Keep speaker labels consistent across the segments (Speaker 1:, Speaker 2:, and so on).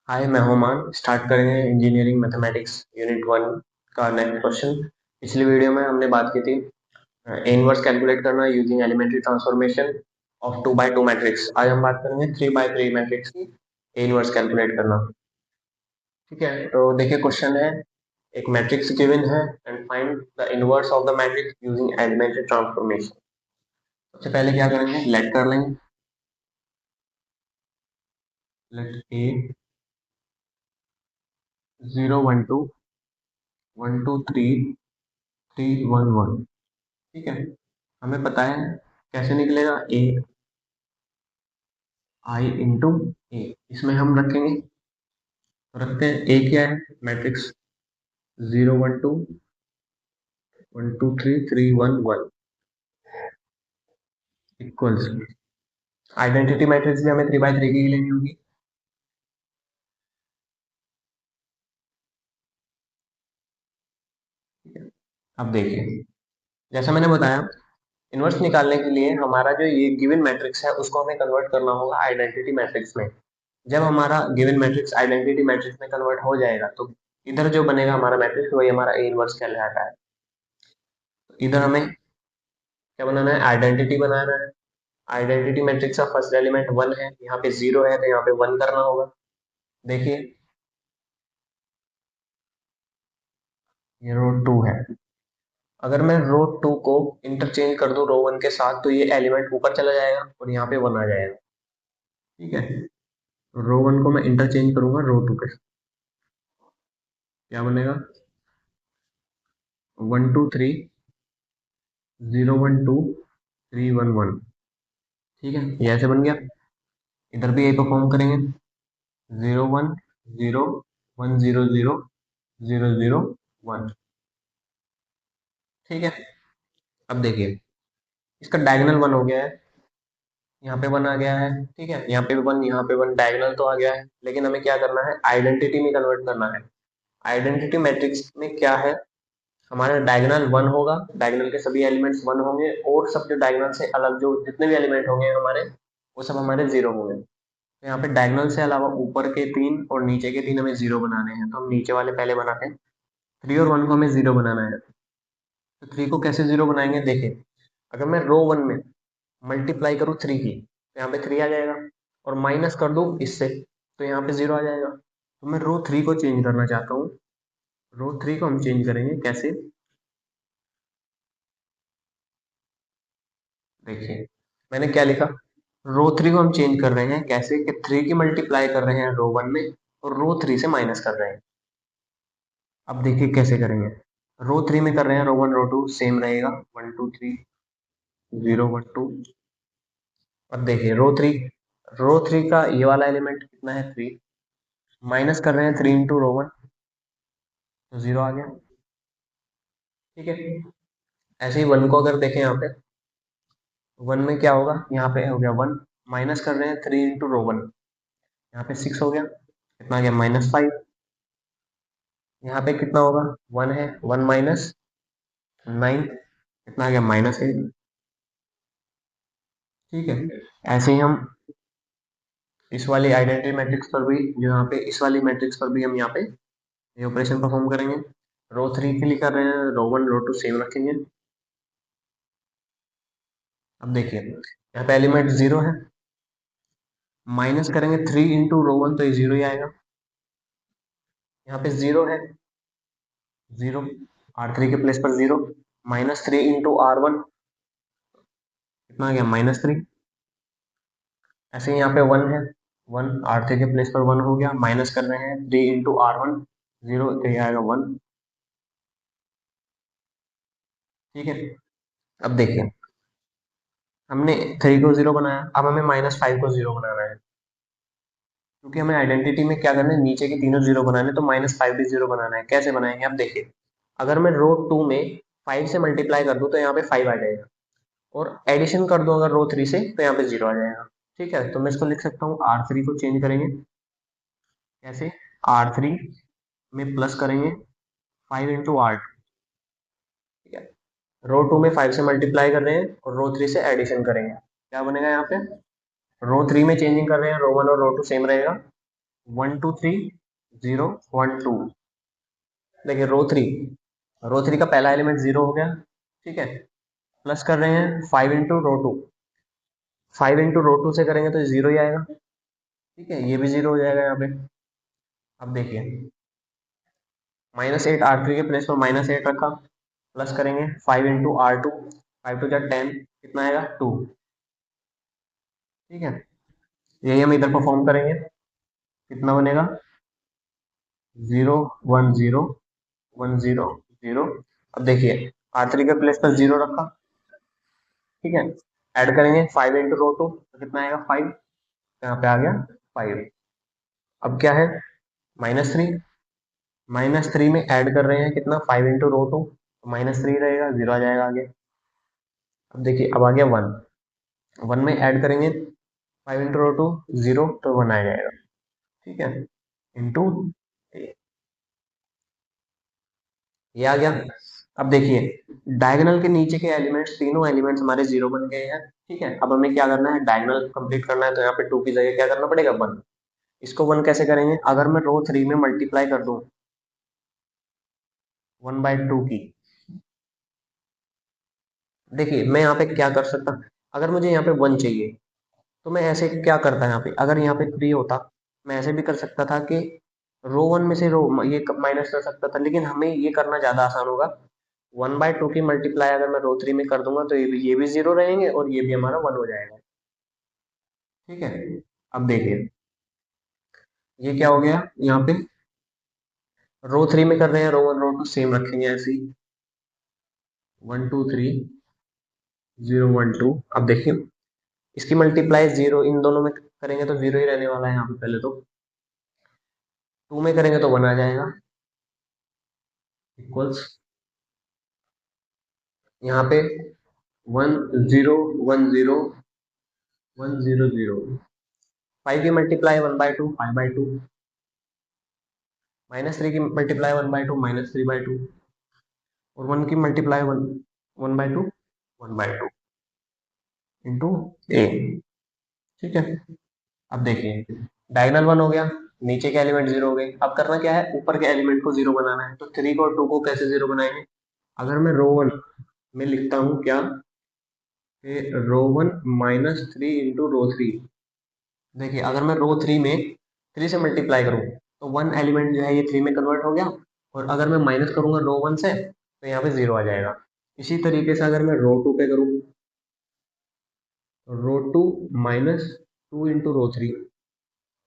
Speaker 1: हाय, मैं हुमान। स्टार्ट करेंगे engineering mathematics unit 1 का नेक्स्ट क्वेश्चन। पिछली वीडियो में हमने बात की थी ए इनवर्स कैलकुलेट करना using elementary transformation of 2 by 2 matrix. आज हम बात करेंगे 3 by 3 मैट्रिक्स की ए इनवर्स कैलकुलेट करना। ठीक है, तो देखिए क्वेश्चन है, एक मैट्रिक्स गिवन है and find the inverse of the matrix using elementary transformation. सबसे पहले क्या करेंगे, लेट कर लेंगे। Let A 0 1 2 1 2 3 3 1 1। ठीक है, हमें पता है कैसे निकलेगा। ए आई इंटू ए, इसमें हम रखेंगे, रखते हैं ए क्या है, मैट्रिक्स 0 1 2 1 2 3 3 1 1 इक्वल्स। आइडेंटिटी मैट्रिक्स भी हमें 3 by 3 की लेनी होगी। ठीक है, अब देखिए, जैसा मैंने बताया, इनवर्स निकालने के लिए हमारा जो ये गिवन मैट्रिक्स है उसको हमें कन्वर्ट करना होगा आइडेंटिटी मैट्रिक्स में। जब हमारा गिवन मैट्रिक्स आइडेंटिटी मैट्रिक्स में कन्वर्ट हो जाएगा तो इधर जो बनेगा हमारा मैट्रिक्स वही हमारा ए इनवर्स कहलाता है। इधर हमें क्या बनाना है, आइडेंटिटी बनाना है। आइडेंटिटी मैट्रिक्स का फर्स्ट एलिमेंट 1 है, यहाँ पे 0 है तो यहाँ पे 1 करना होगा। देखिए, ये रो 2 है। अगर मैं रो 2 को इंटरचेंज कर दूं रो 1 के साथ तो ये एलिमेंट ऊपर चला जाएगा और यहाँ पे 1 आ जाएगा। ठीक है, रो 1 को मैं इंटरचेंज करूंगा रो 2 के साथ, क्या बनेगा, 1 2 3 0 1 2 3 1 1। ठीक है, ये ऐसे बन गया। इधर भी यही परफॉर्म करेंगे, 0 1 0 1 0 0 0 0 1। ठीक है, अब देखिए, इसका डायगोनल 1 हो गया है, यहाँ पे 1 आ गया है। ठीक है, यहाँ पे 1, यहाँ पे 1, डायगोनल तो आ गया है, लेकिन हमें क्या करना है, आइडेंटिटी में कन्वर्ट करना है। आइडेंटिटी मैट्रिक्स में क्या है, हमारा डायगोनल 1 होगा, डायगोनल के सभी एलिमेंट्स 1 होंगे और सब जो डायगोनल से अलग जो जितने भी एलिमेंट होंगे हमारे, वो सब हमारे 0 होंगे। तो यहाँ पे डायगोनल से अलावा ऊपर के 3 और नीचे के 3 हमें 0 बनाने हैं, तो हम नीचे वाले पहले बनाते हैं। 3 और 1 को हमें 0 बनाना है, तो 3 को कैसे 0 बनाएंगे, देखिए, अगर मैं रो 1 में मल्टीप्लाई करूँ 3 की तो यहाँ पे 3 आ जाएगा, और माइनस कर दूँ इससे तो यहाँ पे 0 आ जाएगा। तो मैं रो 3 को चेंज करना चाहता हूँ। रो 3 को हम चेंज करेंगे कैसे, देखिए, मैंने क्या लिखा, रो 3 को हम चेंज कर रहे हैं कैसे कि 3 की मल्टीप्लाई कर रहे हैं रो 1 में और रो 3 से माइनस कर रहे हैं। अब देखिए कैसे करेंगे, रो 3 में कर रहे हैं, रो 1 रो 2 सेम रहेगा, 1 2 3 0 1 2। अब देखिए रो 3 का ये वाला एलिमेंट कितना है, 3, माइनस कर रहे हैं 3 इंटू रो 1 तो 0 आ गया। ठीक है, ऐसे ही 1 को अगर देखें यहाँ पे, 1 में क्या होगा, यहाँ पे हो गया 1, माइनस कर रहे हैं 3 इंटू रो 1, यहाँ पे 6 हो गया, कितना आ गया, -5। यहाँ पे कितना होगा, 1 है, 1 माइनस 9, कितना आ गया, -8। ठीक है, ऐसे ही हम इस वाली आइडेंटिटी मैट्रिक्स पर भी, जो यहाँ पे इस वाली मैट्रिक्स पर भी हम यहाँ पे ये ऑपरेशन परफॉर्म करेंगे। रो 3 के लिए कर रहे हैं, रो 1 रो 2 सेम रखेंगे। अब देखिए, यहाँ पे एलिमेंट 0 है, माइनस करेंगे 3 इंटू रो 1 तो ये 0 ही आएगा। यहाँ पे 0 है, 0, R3 के प्लेस पर 0, -3 इंटू R1 कितना आ गया, -3। ऐसे ही यहाँ पे 1 है, 1, R3 के प्लेस पर 1 हो गया, माइनस कर रहे हैं 3 इंटू R1 0 तो ये आएगा 1। ठीक है, अब देखिए, हमने 3 को 0 बनाया, अब हमें -5 को 0 बनाना है, क्योंकि हमें आइडेंटिटी में क्या करना है, नीचे के तीनों 0 बनाने, तो -5 भी 0 बनाना है। कैसे बनाएंगे, अब देखिए, अगर मैं रो 2 में 5 से मल्टीप्लाई कर दूं तो यहाँ पे 5 आ जाएगा, और एडिशन कर दूं अगर रो 3 से तो यहाँ पे 0 आ जाएगा। ठीक है, तो मैं इसको लिख सकता हूँ, R3 को चेंज करेंगे कैसे, R3 में प्लस करेंगे 5 इंटू आर। ठीक है, रो 2 में 5 से मल्टीप्लाई कर रहे हैं और रो 3 से एडिशन करेंगे, क्या बनेगा यहाँ पे, रो 3 में चेंजिंग कर रहे हैं, रो 1 और रो 2 सेम रहेगा, 1 2 3 0 1 2। देखिए रो थ्री का पहला एलिमेंट 0 हो गया, ठीक है। प्लस कर रहे हैं 5 इंटू रो 2, 5 इंटू रो 2 से करेंगे तो 0 ही आएगा, ठीक है। ये भी 0 हो जाएगा यहाँ पे। अब देखिए -8 R3 के प्लेस पर -8 रखा, प्लस करेंगे 5 इंटू R2, 5 2 10, कितना आएगा 2, ठीक है। यही हम इधर परफॉर्म करेंगे, कितना बनेगा 0 1 0 1 0 0। अब देखिए R3 के प्लेस पर 0 रखा, ठीक है। ऐड करेंगे 5 इंटू रो 2 तो कितना आएगा 5, यहाँ पे आ गया 5। अब क्या है -3, -3 में ऐड कर रहे हैं कितना 5 इंटू रो 2, -3 रहेगा, 0 आ जाएगा आगे। अब देखिए अब आ गया 1, 1 में ऐड करेंगे 5 इंटू रो 2, 0 तो 1 आ जाएगा, ठीक है। इंटू ये आ गया। अब देखिए डायगोनल के नीचे के एलिमेंट्स, तीनों एलिमेंट्स हमारे 0 बन गए हैं, ठीक है। अब हमें क्या करना है, डायगोनल कंप्लीट करना है, तो यहाँ पे 2 की जगह क्या करना पड़ेगा 1। इसको 1 कैसे करेंगे, अगर मैं रो 3 में मल्टीप्लाई कर दूं 1/2 की, देखिए मैं यहाँ पे क्या कर सकता, अगर मुझे यहाँ पे 1 चाहिए तो मैं ऐसे क्या करता यहाँ पे, अगर यहाँ पे 3 होता मैं ऐसे भी कर सकता था कि रो 1 में से रो ये माइनस कर सकता था, लेकिन हमें ये करना ज्यादा आसान होगा। 1/2 की मल्टीप्लाई अगर मैं रो 3 में कर दूंगा तो ये भी 0 रहेंगे और ये भी हमारा 1 हो जाएगा, ठीक है। अब देखिए ये क्या हो गया, यहाँ पे रो 3 में कर रहे हैं, रो 1 रो 2 सेम रखेंगे ऐसे ही, 1 2 3 0 1 2। अब देखिए इसकी मल्टीप्लाई 0 इन दोनों में करेंगे तो 0 ही रहने वाला है यहाँ पे, पहले तो 2 में करेंगे तो 1 आ जाएगा, इक्वल्स यहाँ पे 1 0 1 0 1 0 0। 5 की मल्टीप्लाई 1/2 5/2, -3 की मल्टीप्लाई 1/2 -3/2, और 1 की मल्टीप्लाई 1/2 1/2 इंटू ए, ठीक है। अब देखिए डायगोनल 1 हो गया, नीचे के एलिमेंट 0 हो गए। अब करना क्या है, ऊपर के एलिमेंट को 0 बनाना है, तो 3 को और 2 को कैसे 0 बनाएंगे, अगर मैं रो 1 में लिखता हूँ क्या, रो 1 -3 इंटू रो 3। देखिए अगर मैं रो 3 में 3 से मल्टीप्लाई करूँ तो 1 एलिमेंट जो है ये 3 में कन्वर्ट हो गया, और अगर मैं माइनस करूंगा रो 1 से तो यहाँ पे 0 आ जाएगा। इसी तरीके से अगर मैं रो 2 पे करूँ, रो 2 -2 इंटू रो 3,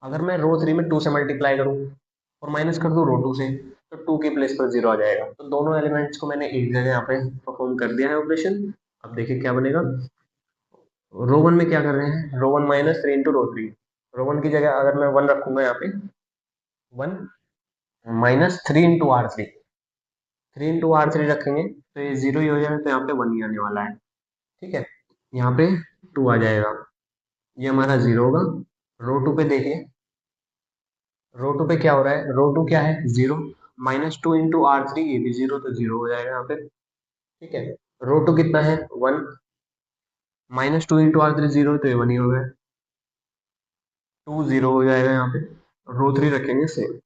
Speaker 1: अगर मैं रो 3 में 2 से मल्टीप्लाई करूँ और माइनस कर दूं रो 2 से तो 2 के प्लेस पर 0 आ जाएगा। तो दोनों एलिमेंट्स को मैंने एक जगह यहाँ पे परफॉर्म कर दिया है ऑपरेशन। अब देखिए क्या बनेगा, रो 1 में क्या कर रहे हैं, रो 1 -3 इंटू रो 3, रो 1 की जगह अगर मैं 1 रखूंगा यहाँ पे 1 -3 इंटू R3, 3 इंटू R3 रखेंगे तो ये 0 ही हो जाएगा, तो यहाँ पे 1 ही आने वाला है, ठीक है। यहाँ पे 2 आ जाएगा, ये हमारा 0 होगा। रो 2 पे देखिए, रो 2 पे क्या हो रहा है, रो 2 क्या है 0, -2 इंटू R3 ये भी 0, तो 0 हो जाएगा यहाँ पे, ठीक है। रो 2 कितना है 1, -2 इंटू R3 0, तो ये 1 ही हो गया, 2 0 हो जाएगा यहाँ पे। रो 3 रखेंगे सेम,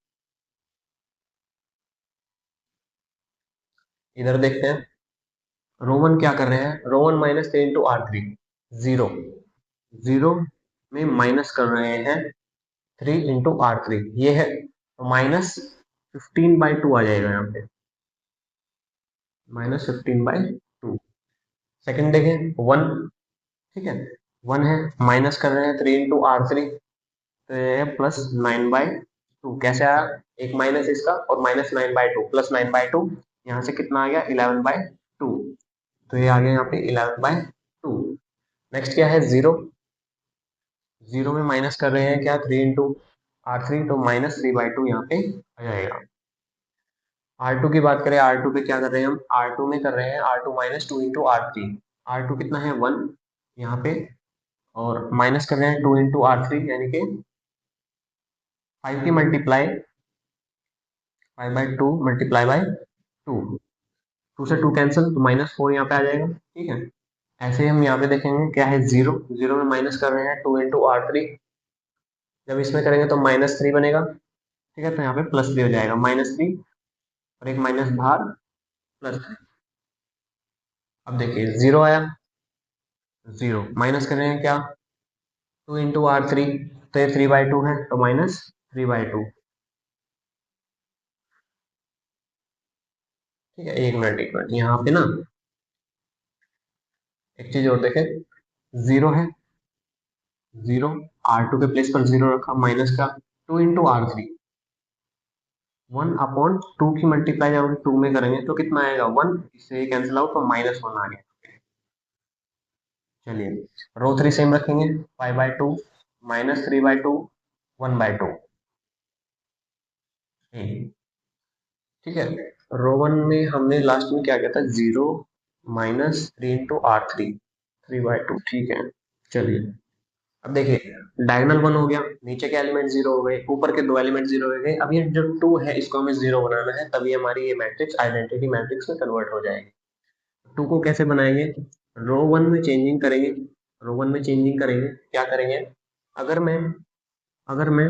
Speaker 1: इधर देखते हैं रो 1 क्या कर रहे हैं, रो 1 -3 इंटू R3 0, 0 में माइनस कर रहे हैं 3 इंटू R3, ये है -15/2 आ जाएगा यहाँ पे, -15/2। सेकंड देखें 1, ठीक है, 1 है, माइनस कर रहे हैं 3 इंटू R3, तो ये है +9/2। कैसे आया, एक माइनस इसका और -9/2 +9/2, यहाँ से कितना आ गया 11/2, तो ये आ गया यहाँ पे 11/2। नेक्स्ट क्या है 0, 0 में माइनस कर रहे हैं क्या 3 इंटू R3, तो -3/2 यहाँ पे आ जाएगा। R2 की बात करें, R2 पे क्या कर रहे हैं हम, R2 में कर रहे हैं R2 -2 इंटू R3, R2 कितना है 1 यहाँ पे, और माइनस कर रहे हैं 2 इंटू R3 यानी कि 5 की मल्टीप्लाई 5/2 मल्टीप्लाई बाय 2, 2 से 2 कैंसिल, तो -4 यहाँ पे आ जाएगा, ठीक है। ऐसे ही हम यहाँ पे देखेंगे क्या है 0, 0 में माइनस कर रहे हैं 2 इंटू R3, जब इसमें करेंगे तो -3 बनेगा, ठीक है, तो यहाँ पे +3 हो जाएगा, -3 और एक माइनस बाहर, +3। अब देखिए 0 आया, 0 माइनस कर रहे हैं क्या, 2 × R3, तो ये 3/2 है, तो -3/2। ठीक है, 1 मिनट यहाँ पे ना एक चीज और देखें, 0 है, 0, R2 के प्लेस पर 0 रखा, माइनस का 2 × R3, 1/2 की मल्टीप्लाई जब हम 2 में करेंगे तो कितना आएगा, 1, इससे कैंसिल आउट, तो -1 आ गया। चलिए, रो 3 सेम रखेंगे, 5/2, -3/2, 1/2। ठीक है, रो 1 में हमने लास्ट में क्या किया था, 0 -3 × R3, 3/2। ठीक है, चलिए, अब देखिए डायगोनल 1 हो गया, नीचे के एलिमेंट 0 हो गए, ऊपर के 2 एलिमेंट 0 हो गए। अब ये जो 2 है इसको हमें 0 बनाना है, तभी हमारी ये मैट्रिक्स आइडेंटिटी मैट्रिक्स में कन्वर्ट हो जाएगी। 2 को कैसे बनाएंगे, रो 1 में चेंजिंग करेंगे, रो 1 में चेंजिंग करेंगे, क्या करेंगे, अगर मैं अगर मैं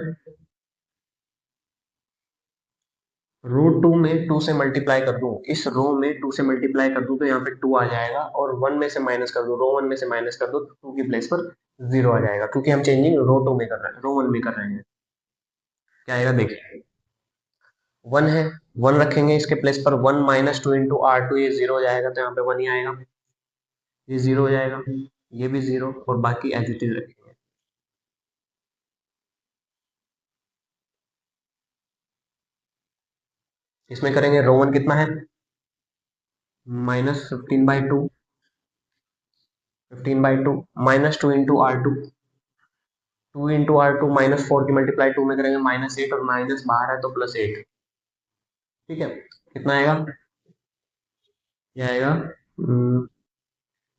Speaker 1: रो 2 में 2 से मल्टीप्लाई कर दूं, इस रो में 2 से मल्टीप्लाई कर दूं तो यहाँ पे 2 आ जाएगा, और 1 में से माइनस कर दूं, रो 1 में से माइनस कर दूं तो 2 की प्लेस पर 0 आ जाएगा, क्योंकि हम चेंजिंग रो 2 में कर रहे हैं, रो 1 में कर रहे हैं। क्या आएगा देखिए, 1 है, 1 रखेंगे इसके प्लेस पर, 1 -2 × R2, ये 0 हो जाएगा, तो यहाँ पे 1 ही आएगा, ये 0 हो जाएगा, ये भी 0, और बाकी एज इट इज रखेंगे। इसमें करेंगे, रो 1 कितना है, -15/2, 15/2, -2 × R2, 2 × R2, -4 की मल्टीप्लाई 2 में करेंगे, -8, और माइनस बाहर है तो +8। ठीक है, कितना आएगा, ये आएगा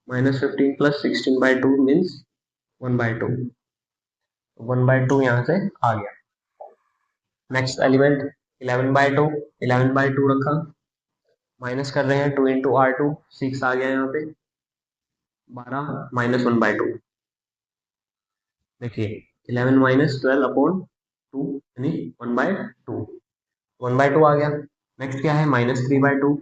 Speaker 1: -15 + 16/2 मीन्स 1/2, 1/2 यहाँ से आ गया। नेक्स्ट एलिमेंट 11/2, 11/2 रखा, माइनस कर रहे हैं, 2 × R2, 6 आ गया यहाँ पे, 12 -1/2। देखिए 11 - 12/2 यानी 1/2, 1/2 आ गया। नेक्स्ट क्या है, -3/2,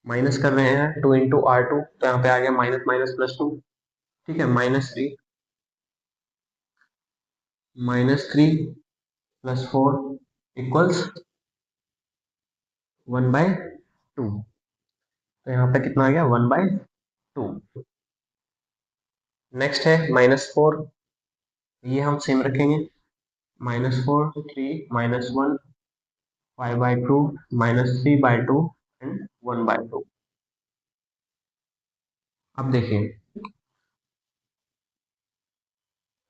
Speaker 1: माइनस कर रहे हैं, 2 × R2, तो यहाँ पे आ गया माइनस माइनस +2। ठीक है, -3 + 4 इक्वल्स 1/2, तो यहाँ पे कितना आ गया, 1/2। नेक्स्ट है -4, ये हम सेम रखेंगे, -4, 3, -1, 5/2, -3/2 एंड 1/2। अब देखिए,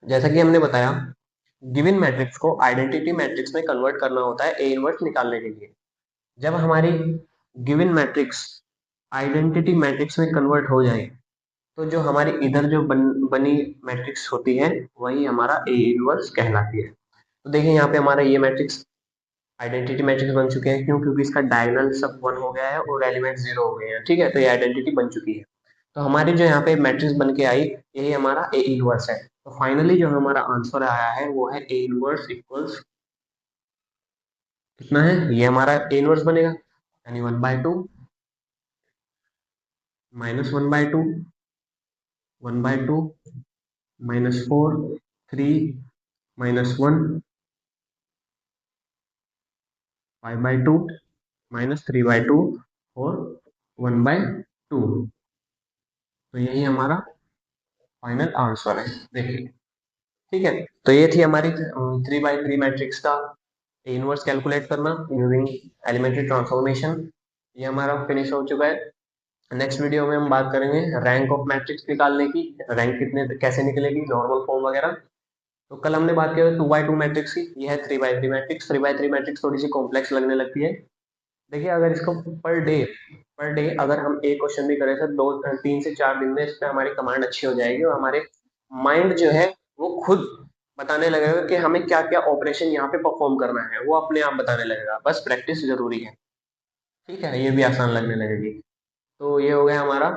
Speaker 1: जैसा कि हमने बताया, गिवन मैट्रिक्स को आइडेंटिटी मैट्रिक्स में कन्वर्ट करना होता है ए इनवर्स निकालने के लिए। जब हमारी गिवन मैट्रिक्स आइडेंटिटी मैट्रिक्स में कन्वर्ट हो जाए, तो जो हमारी इधर जो बनी मैट्रिक्स होती है वही हमारा ए इनवर्स कहलाती है। तो देखिए यहाँ पे हमारा ये मैट्रिक्स आइडेंटिटी मैट्रिक्स बन चुके हैं, क्यों, क्योंकि इसका डायगोनल सब 1 हो गया है और एलिमेंट 0 हो गए हैं। ठीक है, तो ये आइडेंटिटी बन चुकी है। तो हमारी जो यहाँ पे मैट्रिक्स बन के आई, यही हमारा ए इनवर्स है। तो फाइनली जो हमारा आंसर आया है वो है ए इनवर्स इक्वल्स कितना है, ये हमारा ए इनवर्स बनेगा, यानी 1/2, -1/2, 1/2, -4, 3, -1, 5/2, -3/2 और 1/2। तो यही हमारा फाइनल आंसर है, देखिए। ठीक है, तो ये थी हमारी 3/3 मैट्रिक्स का इनवर्स कैलकुलेट करना यूजिंग एलिमेंट्री ट्रांसफॉर्मेशन। ये हमारा फिनिश हो चुका है। नेक्स्ट वीडियो में हम बात करेंगे रैंक ऑफ मैट्रिक्स निकालने की, रैंक कितने कैसे निकलेगी, नॉर्मल फॉर्म वगैरह। तो कल हमने बात की 2/2 मैट्रिक्स की, ये है 3/3 मैट्रिक्स। 3/3 मैट्रिक्स थोड़ी सी कॉम्प्लेक्स लगने लगती है। देखिए, अगर इसको पर डे अगर हम एक क्वेश्चन भी करें तो 3 से 4 दिन में इस पे हमारी कमांड अच्छी हो जाएगी, और हमारे माइंड जो है वो खुद बताने लगेगा कि हमें क्या क्या ऑपरेशन यहाँ पे परफॉर्म करना है, वो अपने आप बताने लगेगा, बस प्रैक्टिस जरूरी है। ठीक है, ये भी आसान लगने लगेगी। तो ये हो गया हमारा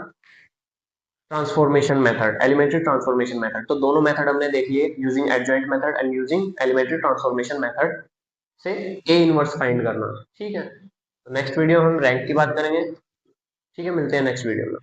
Speaker 1: transformation method, elementary transformation method, तो दोनों मेथड हमने देख लिए, using adjoint method and using elementary transformation method से ए इनवर्स फाइंड करना। ठीक है, तो नेक्स्ट वीडियो हम रैंक की बात करेंगे। ठीक है, मिलते हैं नेक्स्ट वीडियो में।